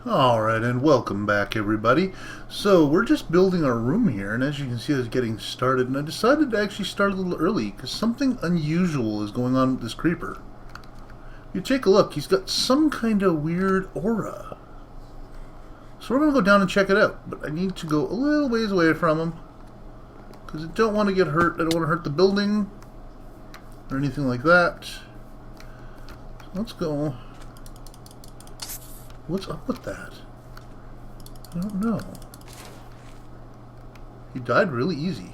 Alright, and welcome back, everybody. So, we're just building our room here, and as you can see, it's getting started, and I decided to actually start a little early, because something unusual is going on with this creeper. If you take a look, he's got some kind of weird aura. So we're going to go down and check it out, but I need to go a little ways away from him, because I don't want to get hurt. I don't want to hurt the building, or anything like that. So let's go... What's up with that? I don't know. He died really easy.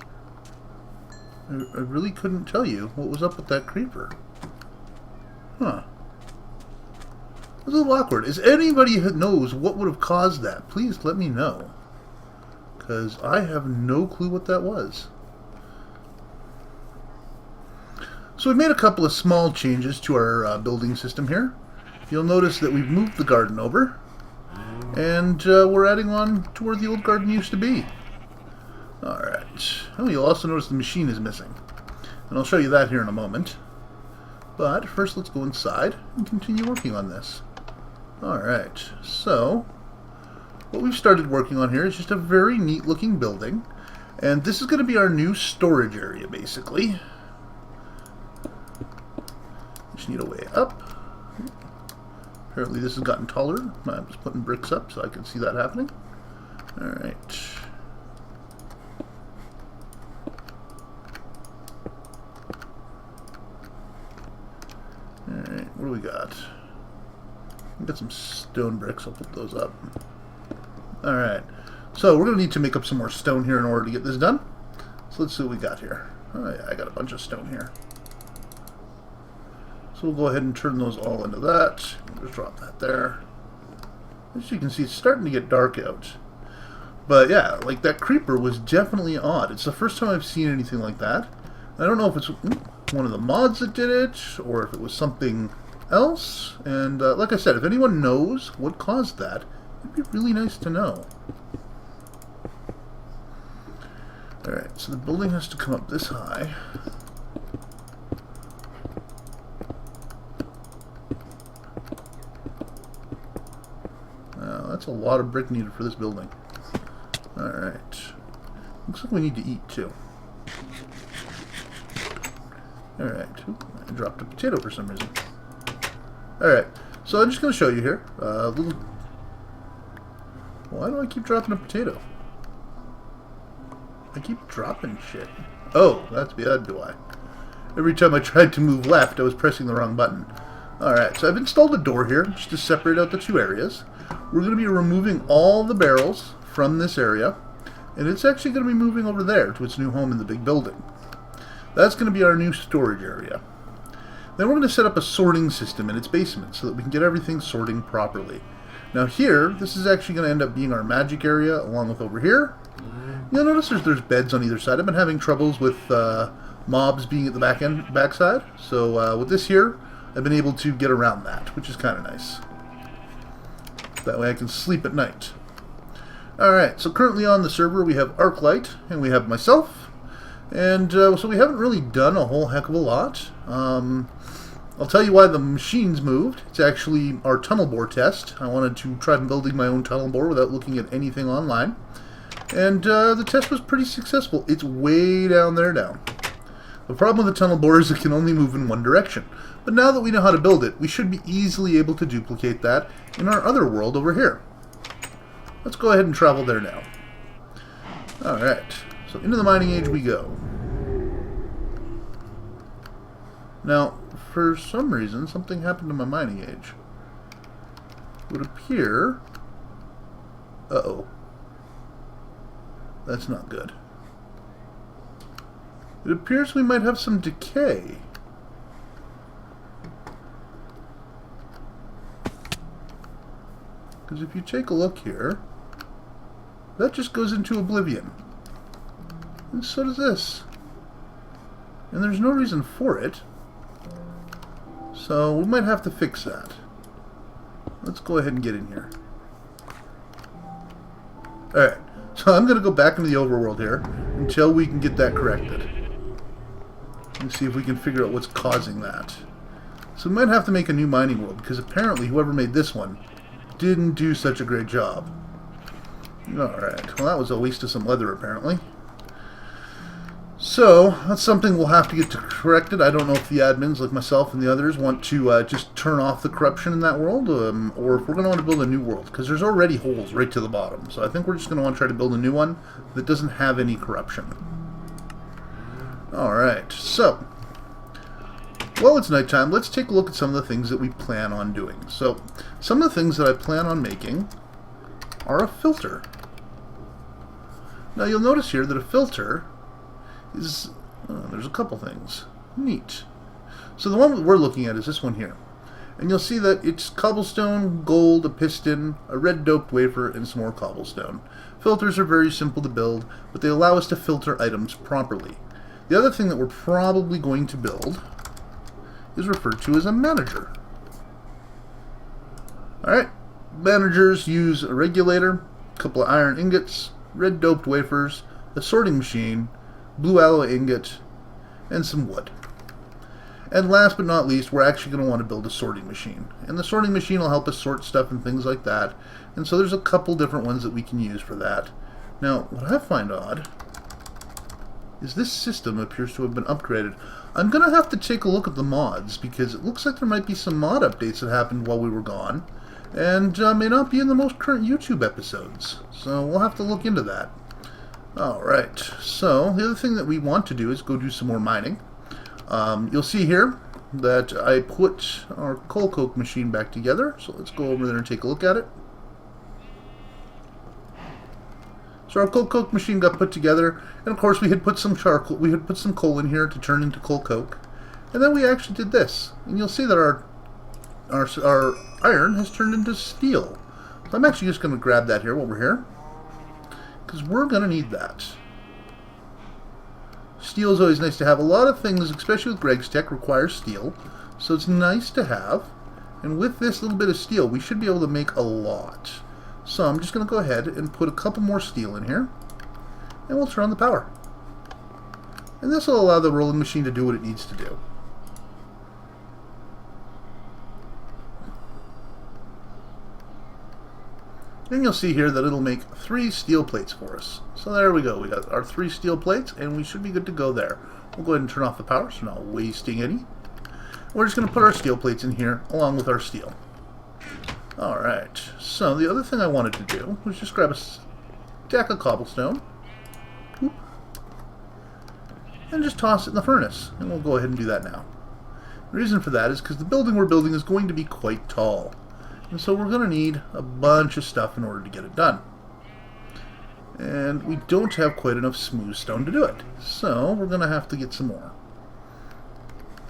I really couldn't tell you what was up with that creeper. Huh. It was a little awkward. Is anybody who knows what would have caused that? Please let me know. Because I have no clue what that was. So we've made a couple of small changes to our building system here. You'll notice that we've moved the garden over, and we're adding on to where the old garden used to be. Alright. Oh, you'll also notice the machine is missing. And I'll show you that here in a moment. But first let's go inside and continue working on this. Alright, so what we've started working on here is just a very neat looking building. And this is going to be our new storage area, basically. Just need a way up. Apparently this has gotten taller. I'm just putting bricks up so I can see that happening. Alright. Alright, what do we got? We got some stone bricks. I'll put those up. Alright. So we're going to need to make up some more stone here in order to get this done. So let's see what we got here. Oh yeah, I got a bunch of stone here. So we'll go ahead and turn those all into that. We'll just drop that there. As you can see, it's starting to get dark out. But yeah, like that creeper was definitely odd. It's the first time I've seen anything like that. I don't know if it's one of the mods that did it, or if it was something else. And like I said, if anyone knows what caused that, it'd be really nice to know. Alright, so the building has to come up this high. That's a lot of brick needed for this building. Alright. Looks like we need to eat too. Alright. I dropped a potato for some reason. Alright. So I'm just going to show you here. Why do I keep dropping a potato? I keep dropping shit. Oh, that's bad, do I? Every time I tried to move left, I was pressing the wrong button. Alright, so I've installed a door here just to separate out the two areas. We're going to be removing all the barrels from this area, and it's actually going to be moving over there to its new home in the big building. That's going to be our new storage area. Then we're going to set up a sorting system in its basement so that we can get everything sorting properly. Now here, this is actually going to end up being our magic area along with over here. You'll notice there's beds on either side. I've been having troubles with mobs being at the backside, so with this here, I've been able to get around that, which is kind of nice. That way I can sleep at night. Alright, so currently on the server we have Arclight, and we have myself. And so we haven't really done a whole heck of a lot. I'll tell you why the machine's moved. It's actually our tunnel bore test. I wanted to try building my own tunnel bore without looking at anything online. And the test was pretty successful. It's way down there now. The problem with the tunnel bore is it can only move in one direction. But now that we know how to build it, we should be easily able to duplicate that in our other world over here. Let's go ahead and travel there now. Alright, so into the mining age we go. Now, for some reason, something happened to my mining age. It would appear... Uh-oh. That's not good. It appears we might have some decay. Because if you take a look here, that just goes into oblivion. And so does this. And there's no reason for it. So we might have to fix that. Let's go ahead and get in here. Alright, so I'm going to go back into the overworld here until we can get that corrected. And see if we can figure out what's causing that. So we might have to make a new mining world, because apparently whoever made this one didn't do such a great job. Alright, well that was a waste of some leather apparently. So, that's something we'll have to get corrected. I don't know if the admins, like myself and the others, want to just turn off the corruption in that world, or if we're going to want to build a new world, because there's already holes right to the bottom. So I think we're just going to want to try to build a new one that doesn't have any corruption. Alright, so, well, it's nighttime. Let's take a look at some of the things that we plan on doing. So, some of the things that I plan on making are a filter. Now, you'll notice here that a filter is, there's a couple things. Neat. So the one that we're looking at is this one here. And you'll see that it's cobblestone, gold, a piston, a red doped wafer, and some more cobblestone. Filters are very simple to build, but they allow us to filter items properly. The other thing that we're probably going to build is referred to as a manager. Alright, managers use a regulator, a couple of iron ingots, red doped wafers, a sorting machine, blue alloy ingot, and some wood. And last but not least, we're actually going to want to build a sorting machine. And the sorting machine will help us sort stuff and things like that. And so there's a couple different ones that we can use for that. Now, what I find odd is this system appears to have been upgraded. I'm going to have to take a look at the mods, because it looks like there might be some mod updates that happened while we were gone, and may not be in the most current YouTube episodes. So we'll have to look into that. Alright, so the other thing that we want to do is go do some more mining. You'll see here that I put our coal coke machine back together, so let's go over there and take a look at it. So our coal coke machine got put together, and of course we had put some charcoal, we had put some coal in here to turn into coal coke, and then we actually did this, and you'll see that our iron has turned into steel. So I'm actually just going to grab that here while we're here, because we're going to need that. Steel is always nice to have. A lot of things, especially with Greg's Tech, require steel, so it's nice to have. And with this little bit of steel, we should be able to make a lot. So I'm just going to go ahead and put a couple more steel in here, and we'll turn on the power. And this will allow the rolling machine to do what it needs to do. And you'll see here that it'll make 3 steel plates for us. So there we go. We got our 3 steel plates, and we should be good to go there. We'll go ahead and turn off the power so we're not wasting any. We're just going to put our steel plates in here along with our steel. Alright, so the other thing I wanted to do was just grab a stack of cobblestone, whoop, and just toss it in the furnace. And we'll go ahead and do that now. The reason for that is because the building we're building is going to be quite tall. And so we're going to need a bunch of stuff in order to get it done. And we don't have quite enough smooth stone to do it. So we're going to have to get some more.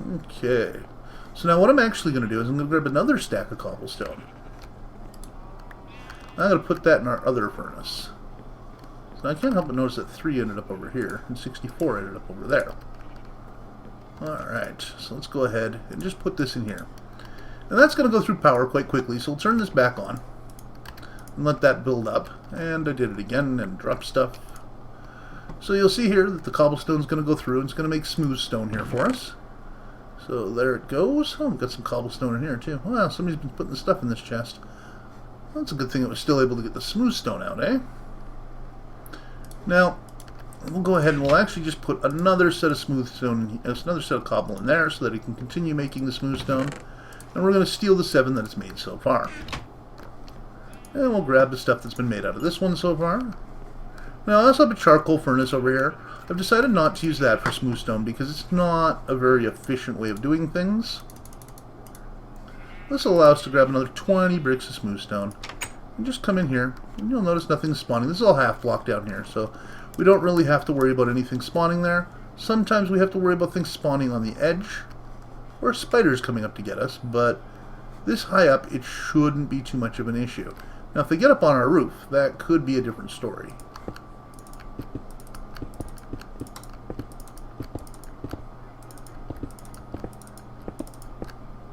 Okay. So now what I'm actually going to do is I'm going to grab another stack of cobblestone. I'm going to put that in our other furnace. So I can't help but notice that 3 ended up over here and 64 ended up over there. Alright, so let's go ahead and just put this in here. And that's going to go through power quite quickly, so we'll turn this back on and let that build up. And I did it again and dropped stuff. So you'll see here that the cobblestone is going to go through and it's going to make smooth stone here for us. So there it goes. Oh, we've got some cobblestone in here too. Wow, somebody's been putting the stuff in this chest. That's a good thing it was still able to get the smooth stone out, eh? Now, we'll go ahead and we'll actually just put another set of smooth stone, another set of cobble in there so that it can continue making the smooth stone. And we're going to steal the 7 that it's made so far. And we'll grab the stuff that's been made out of this one so far. Now, I also have a charcoal furnace over here. I've decided not to use that for smooth stone because it's not a very efficient way of doing things. This will allow us to grab another 20 bricks of smooth stone. And just come in here, and you'll notice nothing's spawning. This is all half block down here, so we don't really have to worry about anything spawning there. Sometimes we have to worry about things spawning on the edge, or spiders coming up to get us, but this high up, it shouldn't be too much of an issue. Now, if they get up on our roof, that could be a different story.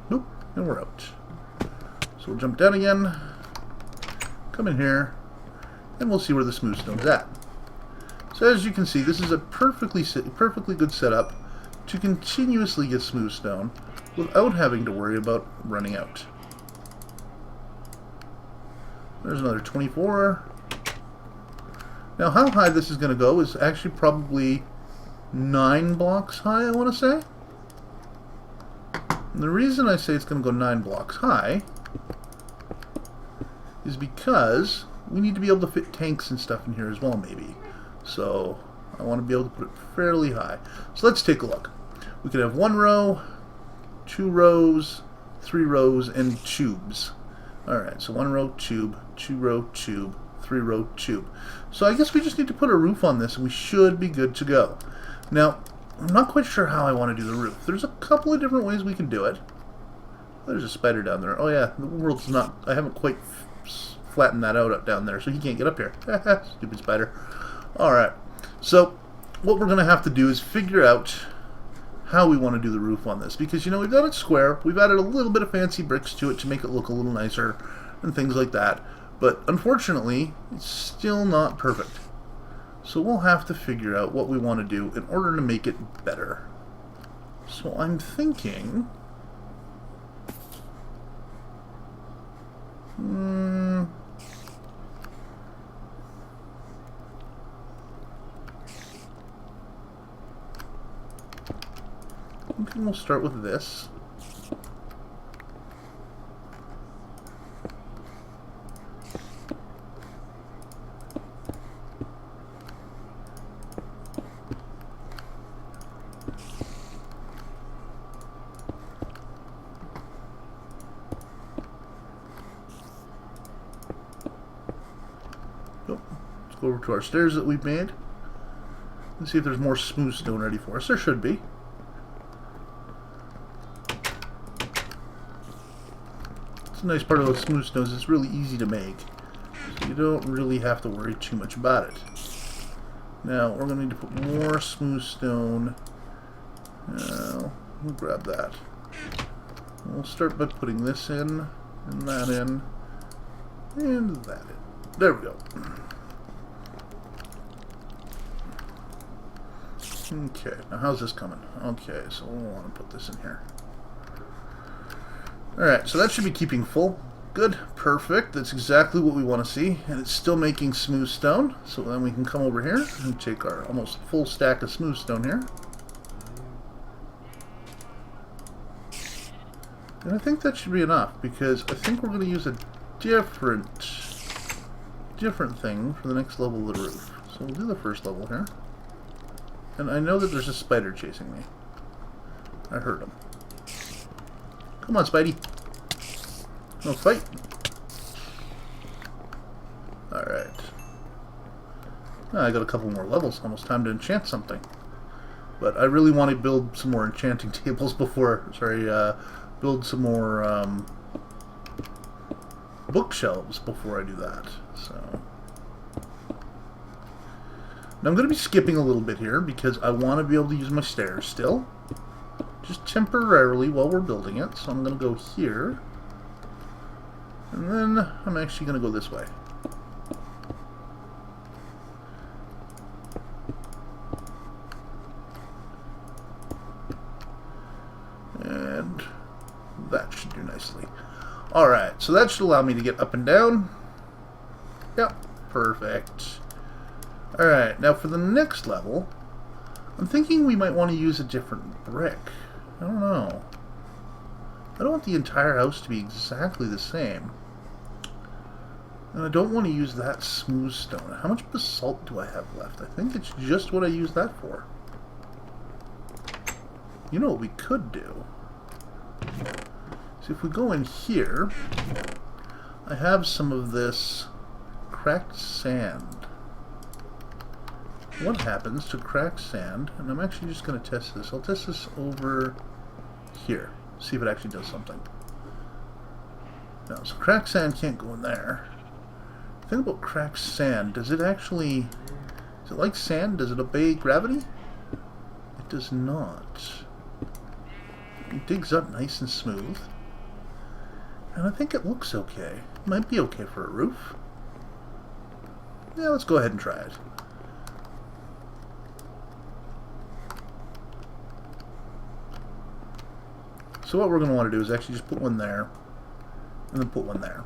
Nope, and we're out. So we'll jump down again, come in here, and we'll see where the smooth stone's at. So as you can see, this is a perfectly good setup to continuously get smooth stone without having to worry about running out. There's another 24. Now, how high this is going to go is actually probably 9 blocks high, I want to say. And the reason I say it's going to go 9 blocks high is because we need to be able to fit tanks and stuff in here as well, maybe. So I want to be able to put it fairly high. So let's take a look. We could have 1 row, 2 rows, 3 rows, and tubes. Alright, so 1 row, tube, 2 row, tube, 3 row, tube. So I guess we just need to put a roof on this and we should be good to go. Now, I'm not quite sure how I want to do the roof. There's a couple of different ways we can do it. There's a spider down there. Oh yeah, the world's not... I haven't quite flattened that out down there, so he can't get up here. Stupid spider. Alright, so what we're going to have to do is figure out how we want to do the roof on this. Because, you know, we've got it square. We've added a little bit of fancy bricks to it to make it look a little nicer and things like that. But unfortunately, it's still not perfect. So we'll have to figure out what we want to do in order to make it better. So I'm thinking... I think we'll start with this. Let's go over to our stairs that we've made and see if there's more smooth stone ready for us. There should be. It's a nice part of those smooth stones. It's really easy to make, so you don't really have to worry too much about it. Now we're going to need to put more smooth stone. We'll grab that. We'll start by putting this in, and that in, and that in. There we go. Okay, now how's this coming? Okay, so we'll want to put this in here. Alright, so that should be keeping full. Good, perfect, that's exactly what we want to see. And it's still making smooth stone, so then we can come over here and take our almost full stack of smooth stone here. And I think that should be enough, because I think we're going to use a different thing for the next level of the roof. So we'll do the first level here. And I know that there's a spider chasing me. I heard him. Come on, Spidey. No fight. Alright. I got a couple more levels. Almost time to enchant something. But I really want to build some more enchanting tables before... Sorry, build some more bookshelves before I do that. So... Now I'm going to be skipping a little bit here because I want to be able to use my stairs still. Just temporarily while we're building it. So I'm going to go here. And then I'm actually going to go this way. And that should do nicely. Alright, so that should allow me to get up and down. Yep, perfect. Alright, now for the next level, I'm thinking we might want to use a different brick. I don't know. I don't want the entire house to be exactly the same. And I don't want to use that smooth stone. How much basalt do I have left? I think it's just what I used that for. You know what we could do? So if we go in here, I have some of this cracked sand. What happens to cracked sand? And I'm actually just going to test this. I'll test this over here. See if it actually does something. No, so cracked sand can't go in there. The thing about cracked sand, does it actually... Is it like sand? Does it obey gravity? It does not. It digs up nice and smooth. And I think it looks okay. It might be okay for a roof. Yeah, let's go ahead and try it. So what we're going to want to do is actually just put one there, and then put one there.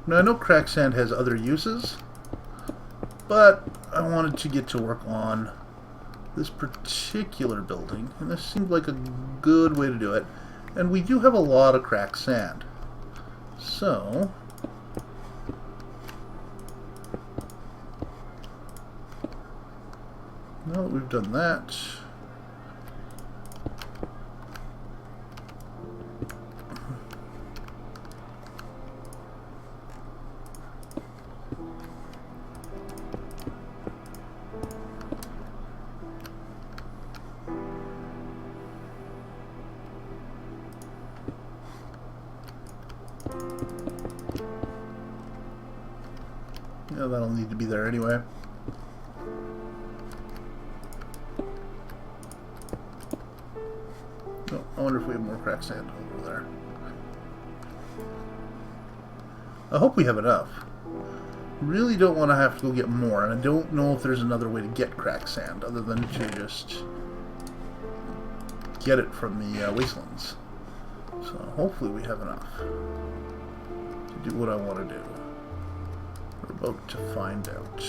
Now I know cracked sand has other uses, but I wanted to get to work on this particular building, and this seemed like a good way to do it. And we do have a lot of cracked sand. So now that we've done that, yeah, that'll need to be there anyway. Oh, I wonder if we have more cracked sand over there. I hope we have enough. Really don't want to have to go get more, and I don't know if there's another way to get cracked sand other than to just get it from the wastelands. So hopefully we have enough to do what I want to do. We're about to find out.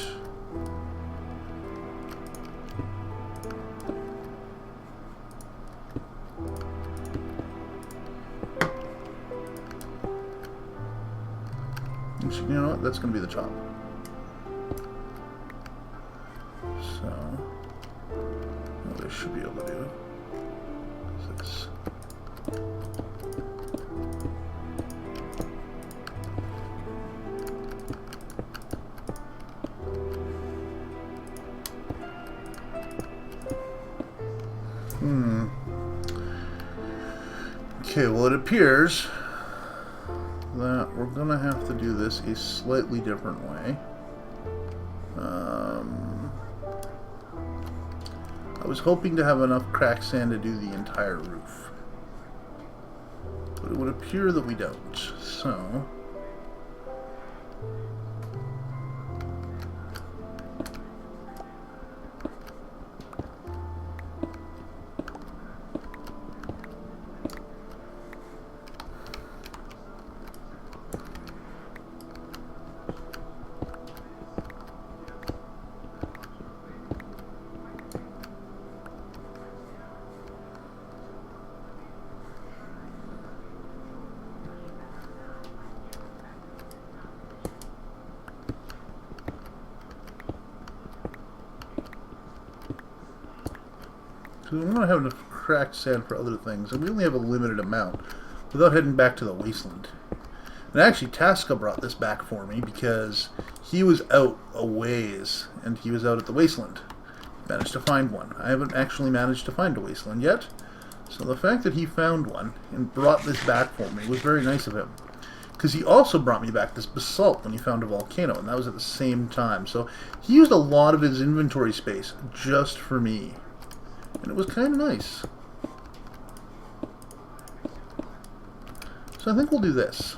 You know what? That's going to be the top. So, what I should be able to do is this. Okay, well it appears that we're going to have to do this a slightly different way. I was hoping to have enough cracked sand to do the entire roof, but it would appear that we don't. So we want to have enough cracked sand for other things, and we only have a limited amount without heading back to the wasteland. And actually, Tasca brought this back for me because he was out a ways, and he was out at the wasteland. Managed to find one. I haven't actually managed to find a wasteland yet, so the fact that he found one and brought this back for me was very nice of him. Because he also brought me back this basalt when he found a volcano, and that was at the same time. So he used a lot of his inventory space just for me. And it was kind of nice. So I think we'll do this.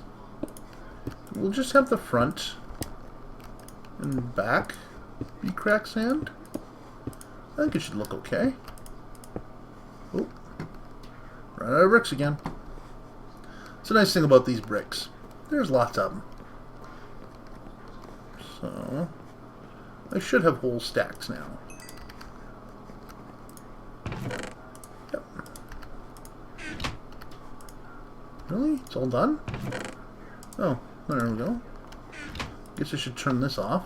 We'll just have the front and back be cracked sand. I think it should look okay. Oh, ran out of bricks again. It's a nice thing about these bricks. There's lots of them. So I should have whole stacks now. Yep. Really? It's all done? Oh, there we go. Guess I should turn this off.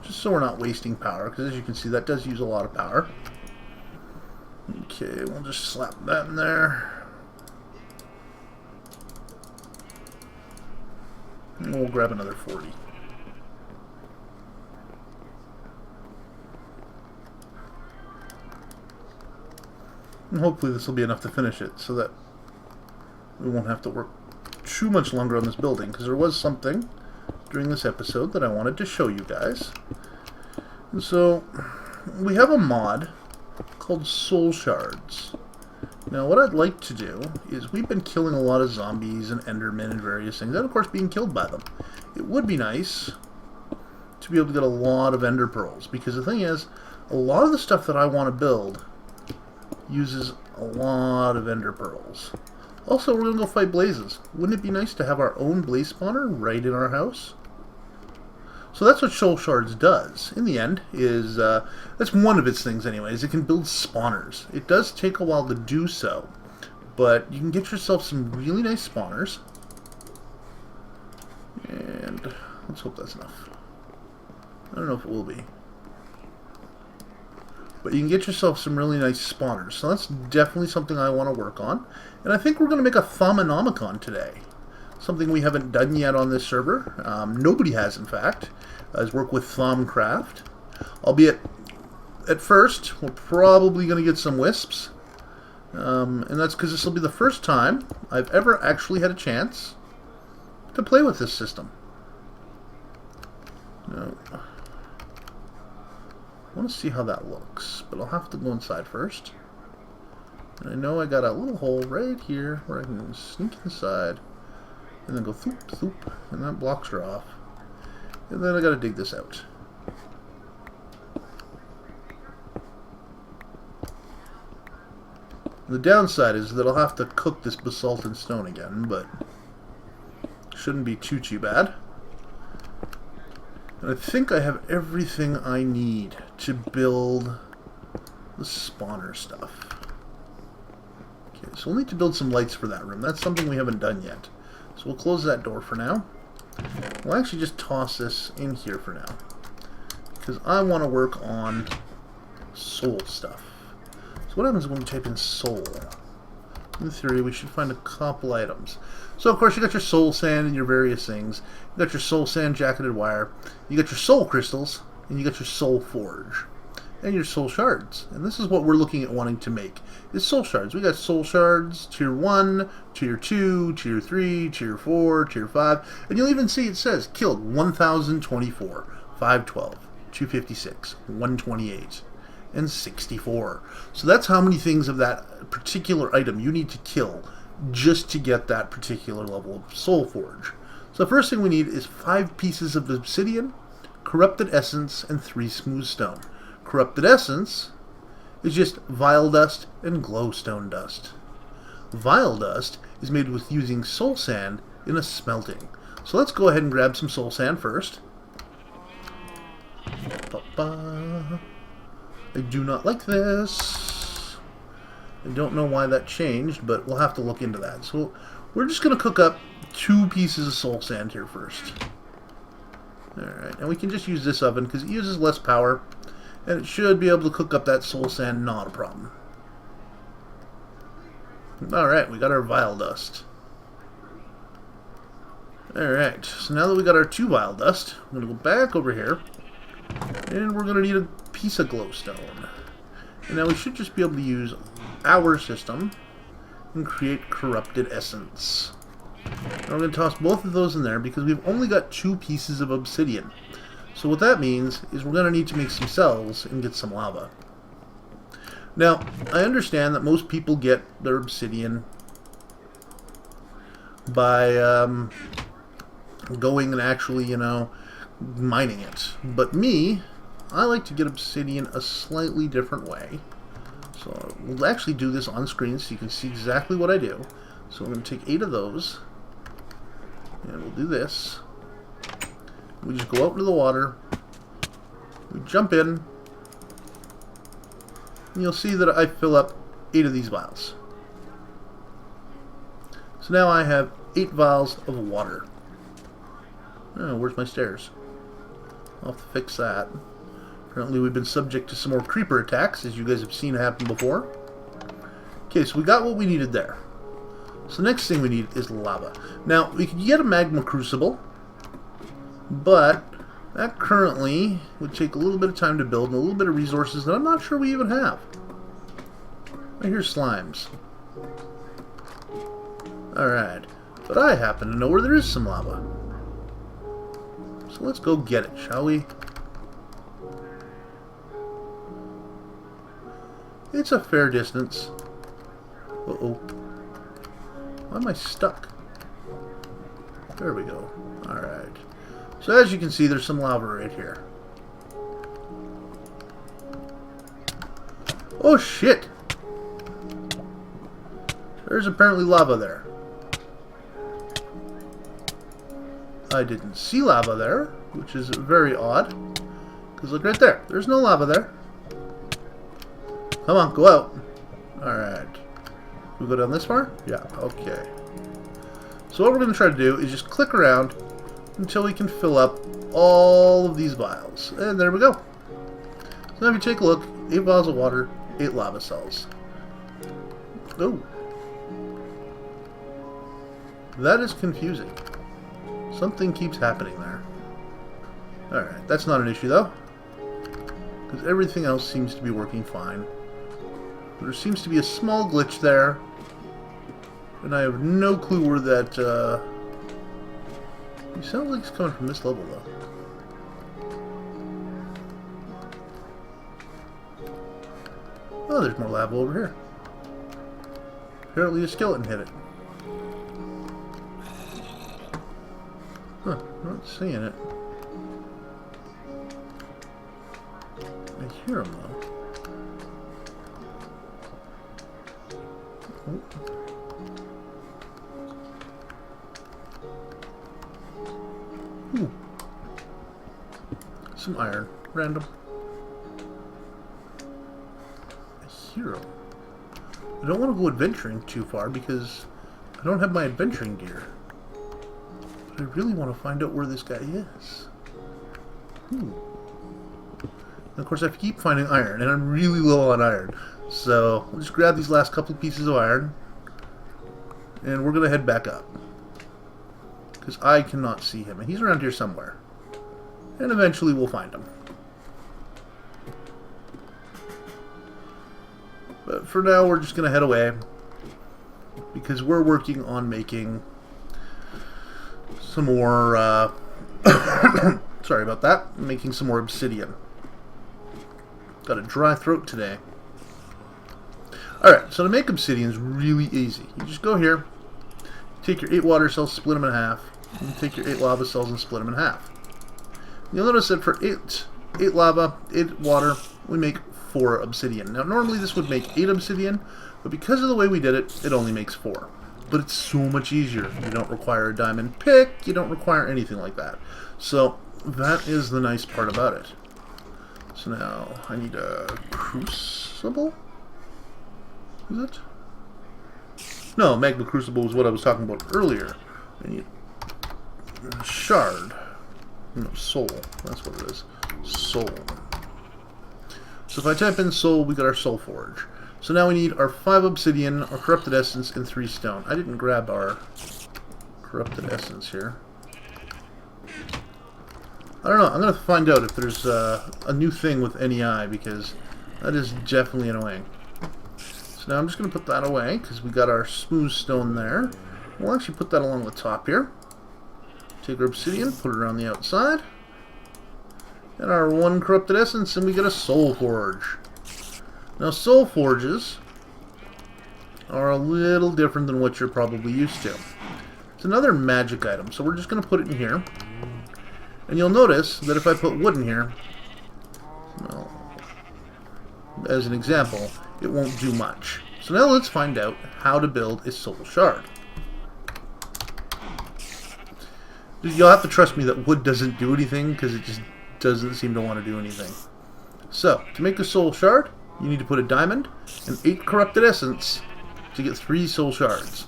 Just so we're not wasting power, because as you can see, that does use a lot of power. Okay, we'll just slap that in there. And we'll grab another 40. And hopefully this will be enough to finish it, so that we won't have to work too much longer on this building, because there was something during this episode that I wanted to show you guys. And so, we have a mod called SoulShards. Now, what I'd like to do is, we've been killing a lot of zombies and endermen and various things, and of course being killed by them. It would be nice to be able to get a lot of ender pearls, because the thing is, a lot of the stuff that I want to build uses a lot of ender pearls. Also, we're going to go fight blazes. Wouldn't it be nice to have our own blaze spawner right in our house? So that's what SoulShards does. In the end, is that's one of its things anyways. It can build spawners. It does take a while to do so, but you can get yourself some really nice spawners. And let's hope that's enough. I don't know if it will be. But you can get yourself some really nice spawners. So that's definitely something I want to work on. And I think we're going to make a Thaumonomicon today. Something we haven't done yet on this server. Nobody has, in fact. Is work with Thaumcraft. Albeit, at first, we're probably going to get some wisps. And that's because this will be the first time I've ever actually had a chance to play with this system. No. I want to see how that looks, but I'll have to go inside first. And I know I got a little hole right here where I can sneak inside and then go thoop, thoop, and that blocks her off. And then I got to dig this out. The downside is that I'll have to cook this basalt and stone again, but shouldn't be too bad. And I think I have everything I need to build the spawner stuff. Okay, so we'll need to build some lights for that room. That's something we haven't done yet. So we'll close that door for now. We'll actually just toss this in here for now, because I want to work on soul stuff. So what happens when we type in soul? In theory, we should find a couple items. So, of course, you got your soul sand and your various things. You got your soul sand jacketed wire. You got your soul crystals. And you got your soul forge. And your soul shards. And this is what we're looking at wanting to make. Is soul shards. We got soul shards, tier 1, tier 2, tier 3, tier 4, tier 5. And you'll even see it says killed 1,024, 512, 256, 128. And 64. So that's how many things of that particular item you need to kill just to get that particular level of soul forge. So the first thing we need is 5 pieces of obsidian, corrupted essence, and 3 smooth stone. Corrupted essence is just vile dust and glowstone dust. Vile dust is made with using soul sand in a smelting. So let's go ahead and grab some soul sand first. I do not like this. I don't know why that changed, but we'll have to look into that. So we're just going to cook up 2 pieces of soul sand here first. Alright, and we can just use this oven because it uses less power, and it should be able to cook up that soul sand, not a problem. Alright, we got our vile dust. Alright, so now that we got our 2 vile dust, I'm going to go back over here, and we're going to need a piece of glowstone. And now we should just be able to use our system and create corrupted essence. And we're going to toss both of those in there because we've only got 2 pieces of obsidian. So what that means is we're going to need to make some cells and get some lava. Now, I understand that most people get their obsidian by going and actually, you know, mining it. But me, I like to get obsidian a slightly different way. So we'll actually do this on screen so you can see exactly what I do. So I'm going to take 8 of those, and we'll do this. We just go out into the water, we jump in, and you'll see that I fill up 8 of these vials. So now I have 8 vials of water. Oh, where's my stairs? I'll have to fix that. Apparently we've been subject to some more creeper attacks, as you guys have seen happen before. Okay, so we got what we needed there. So next thing we need is lava. Now, we could get a magma crucible, but that currently would take a little bit of time to build and a little bit of resources that I'm not sure we even have. I hear slimes. Alright, but I happen to know where there is some lava. So let's go get it, shall we? It's a fair distance. Uh-oh. Why am I stuck? There we go. Alright. So as you can see, there's some lava right here. Oh shit! There's apparently lava there. I didn't see lava there, which is very odd. Because look right there. There's no lava there. Come on, go out. Alright. We go down this far? Yeah, okay. So what we're going to try to do is just click around until we can fill up all of these vials. And there we go. So now if you take a look, 8 vials of water, 8 lava cells. Oh. That is confusing. Something keeps happening there. Alright, that's not an issue though. Because everything else seems to be working fine. There seems to be a small glitch there. And I have no clue where that, It sounds like it's coming from this level though. Oh, there's more lava over here. Apparently a skeleton hit it. Huh, I'm not seeing it. I hear him though. Oh. Ooh. Some iron. Random. I hear him. I don't want to go adventuring too far because I don't have my adventuring gear. But I really want to find out where this guy is. Ooh. And of course I keep finding iron, and I'm really low on iron. So we'll just grab these last couple of pieces of iron, and we're going to head back up. Because I cannot see him, and he's around here somewhere. And eventually we'll find him. But for now we're just going to head away, because we're working on making some more, sorry about that, making some more obsidian. Got a dry throat today. Alright, so to make obsidian is really easy. You just go here, take your 8 water cells, split them in half, and take your 8 lava cells and split them in half. You'll notice that for 8 lava, 8 water, we make 4 obsidian. Now normally this would make 8 obsidian, but because of the way we did it, it only makes 4. But it's so much easier. You don't require a diamond pick, you don't require anything like that. So that is the nice part about it. So now I need a crucible? Is it? No, magma crucible was what I was talking about earlier. I need a shard. No, soul. That's what it is. Soul. So if I type in soul, we got our soul forge. So now we need our 5 obsidian, our corrupted essence, and 3 stone. I didn't grab our corrupted essence here. I don't know. I'm going to find out if there's a new thing with NEI, because that is definitely annoying. So now I'm just going to put that away, because we got our smooth stone there. We'll actually put that along the top here. Take our obsidian, put it around the outside. And our 1 corrupted essence, and we get a soul forge. Now soul forges are a little different than what you're probably used to. It's another magic item, so we're just going to put it in here. And you'll notice that if I put wood in here, well, as an example, it won't do much. So now let's find out how to build a soul shard. You'll have to trust me that wood doesn't do anything, because it just doesn't seem to want to do anything. So, to make a soul shard, you need to put a diamond and 8 corrupted essence to get 3 soul shards.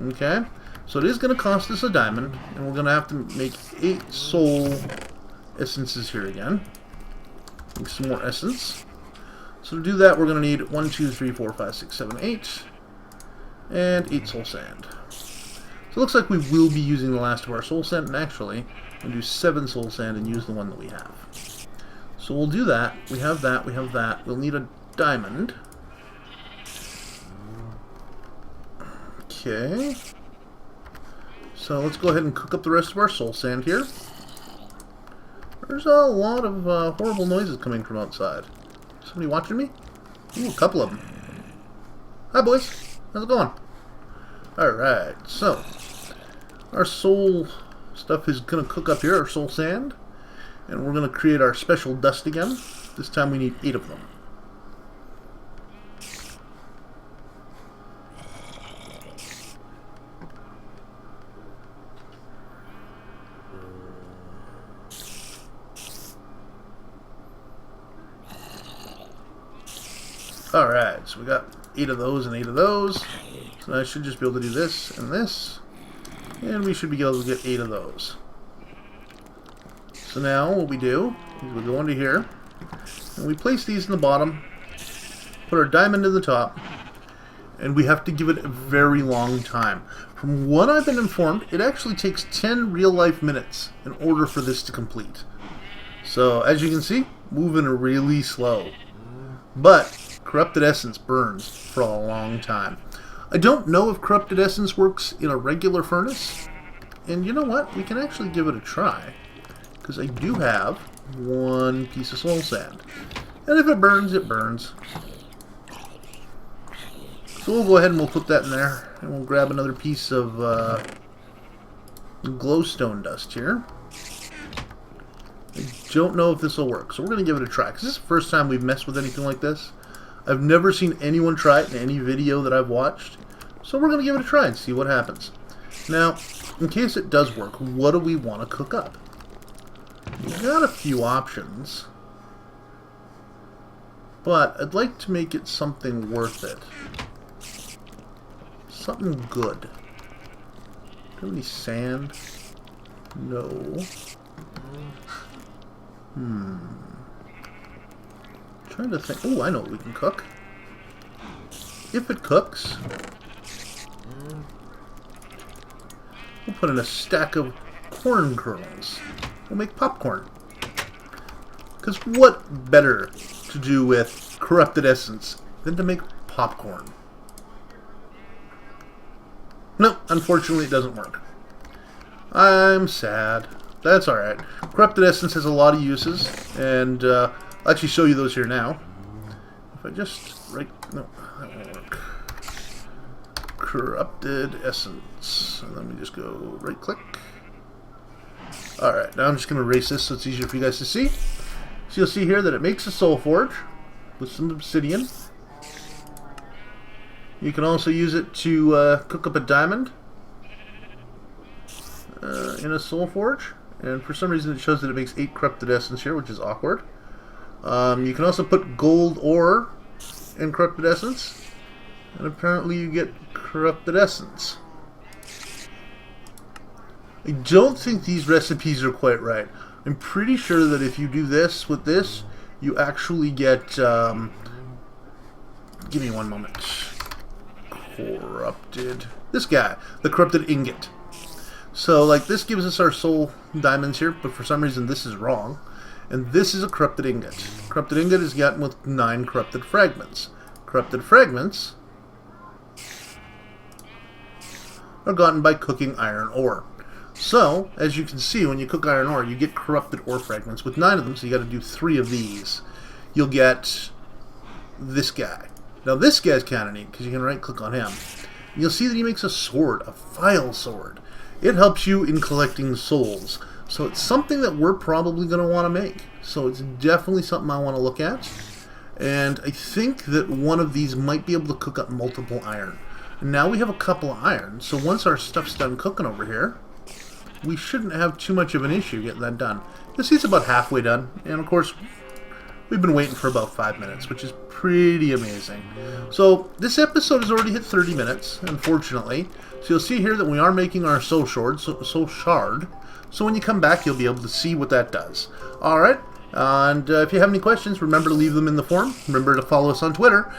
Okay? So it is going to cost us a diamond, and we're going to have to make 8 soul essences here again. Make some more essence. So to do that, we're going to need 1, 2, 3, 4, 5, 6, 7, 8, and 8 soul sand. So it looks like we will be using the last of our soul sand, and actually, we'll do 7 soul sand and use the one that we have. So we'll do that. We have that, we have that. We'll need a diamond. Okay. So let's go ahead and cook up the rest of our soul sand here. There's a lot of horrible noises coming from outside. Somebody watching me? Ooh, a couple of them. Hi boys, how's it going? Alright, so our soul stuff is going to cook up here, our soul sand. And we're going to create our special dust again. This time we need 8 of them. Alright, so we got 8 of those and 8 of those. So I should just be able to do this and this. And we should be able to get 8 of those. So now what we do is we go into here. And we place these in the bottom. Put our diamond in the top. And we have to give it a very long time. From what I've been informed, it actually takes 10 real-life minutes in order for this to complete. So, as you can see, moving really slow. But Corrupted Essence burns for a long time. I don't know if Corrupted Essence works in a regular furnace. And you know what? We can actually give it a try. Because I do have 1 piece of soul sand. And if it burns, it burns. So we'll go ahead and we'll put that in there. And we'll grab another piece of glowstone dust here. I don't know if this will work. So we're going to give it a try. Because this is the first time we've messed with anything like this. I've never seen anyone try it in any video that I've watched. So we're going to give it a try and see what happens. Now, in case it does work, what do we want to cook up? We've got a few options. But I'd like to make it something worth it. Something good. Do you have any sand? No. Trying to think. Oh, I know what we can cook. If it cooks, we'll put in a stack of corn kernels. We'll make popcorn. Because what better to do with corrupted essence than to make popcorn? No, unfortunately it doesn't work. I'm sad. That's alright. Corrupted Essence has a lot of uses, and I'll actually show you those here now. If I just no, that won't work. Corrupted Essence. And let me just go right click. Alright, now I'm just going to erase this so it's easier for you guys to see. So you'll see here that it makes a soul forge with some obsidian. You can also use it to cook up a diamond in a soul forge. And for some reason it shows that it makes 8 corrupted essence here, which is awkward. You can also put gold ore in corrupted essence. And apparently you get corrupted essence. I don't think these recipes are quite right. I'm pretty sure that if you do this with this, you actually get... give me one moment. Corrupted... This guy. The corrupted ingot. So, like, this gives us our soul diamonds here, but for some reason this is wrong. And this is a corrupted ingot. Corrupted ingot is gotten with 9 corrupted fragments. Corrupted fragments are gotten by cooking iron ore. So, as you can see, when you cook iron ore, you get corrupted ore fragments with 9 of them, so you got to do 3 of these. You'll get this guy. Now, this guy's kind of neat, because you can right-click on him. You'll see that he makes a sword, a file sword. It helps you in collecting souls. So it's something that we're probably going to want to make. So it's definitely something I want to look at. And I think that one of these might be able to cook up multiple iron. And now we have a couple of iron. So once our stuff's done cooking over here, we shouldn't have too much of an issue getting that done. You'll see it's about halfway done. And of course, we've been waiting for about 5 minutes, which is pretty amazing. So this episode has already hit 30 minutes, unfortunately. So you'll see here that we are making our soul shard. So when you come back, you'll be able to see what that does. Alright, and if you have any questions, remember to leave them in the forum. Remember to follow us on Twitter.